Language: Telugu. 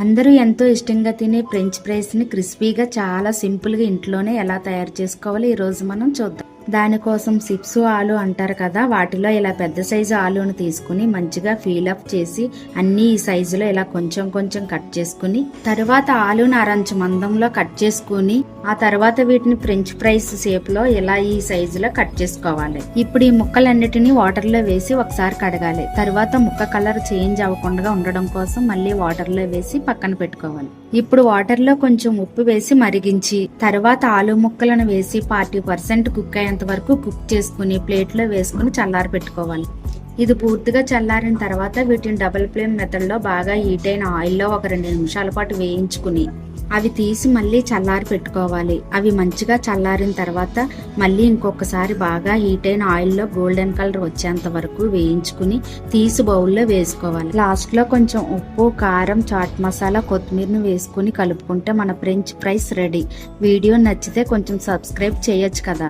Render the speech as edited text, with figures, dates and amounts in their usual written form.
అందరూ ఎంతో ఇష్టంగా తినే ఫ్రెంచ్ ఫ్రైస్ ని క్రిస్పీగా చాలా సింపుల్ గా ఇంట్లోనే ఎలా తయారు చేసుకోవాలో ఈ రోజు మనం చూద్దాం. దానికోసం చిప్స్ ఆలు అంటారు కదా, వాటిలో ఇలా పెద్ద సైజు ఆలును తీసుకుని మంచిగా ఫీలప్ చేసి అన్ని ఈ సైజులో ఇలా కొంచెం కొంచెం కట్ చేసుకుని తర్వాత ఆలును అరంచు మందంలో కట్ చేసుకుని ఆ తర్వాత వీటిని ఫ్రెంచ్ ఫ్రైస్ షేప్ లో ఇలా ఈ సైజులో కట్ చేసుకోవాలి. ఇప్పుడు ఈ ముక్కలన్నిటిని వాటర్ లో వేసి ఒకసారి కడగాలి. తర్వాత ముక్క కలర్ చేంజ్ అవ్వకుండా ఉండడం కోసం మళ్ళీ వాటర్ లో వేసి పక్కన పెట్టుకోవాలి. ఇప్పుడు వాటర్ లో కొంచెం ఉప్పు వేసి మరిగించి తర్వాత ఆలు ముక్కలను వేసి 40% కుక్ అయ్యేంత వరకు కుక్ చేసుకుని ప్లేట్ లో వేసుకుని చల్లారి పెట్టుకోవాలి. ఇది పూర్తిగా చల్లారిన తర్వాత వీటిని డబుల్ ఫ్లేమ్ మెథడ్ లో బాగా హీట్ అయిన ఆయిల్లో ఒక 2 నిమిషాల పాటు వేయించుకుని అవి తీసి మళ్ళీ చల్లారి పెట్టుకోవాలి. అవి మంచిగా చల్లారిన తర్వాత మళ్ళీ ఇంకొకసారి బాగా హీట్ అయిన ఆయిల్లో గోల్డెన్ కలర్ వచ్చేంత వరకు వేయించుకుని తీసి బౌల్లో వేసుకోవాలి. లాస్ట్ లో కొంచెం ఉప్పు, కారం, చాట్ మసాలా, కొత్తిమీరను వేసుకుని కలుపుకుంటే మన ఫ్రెంచ్ ఫ్రైస్ రెడీ. వీడియో నచ్చితే కొంచెం సబ్స్క్రైబ్ చేయొచ్చు కదా.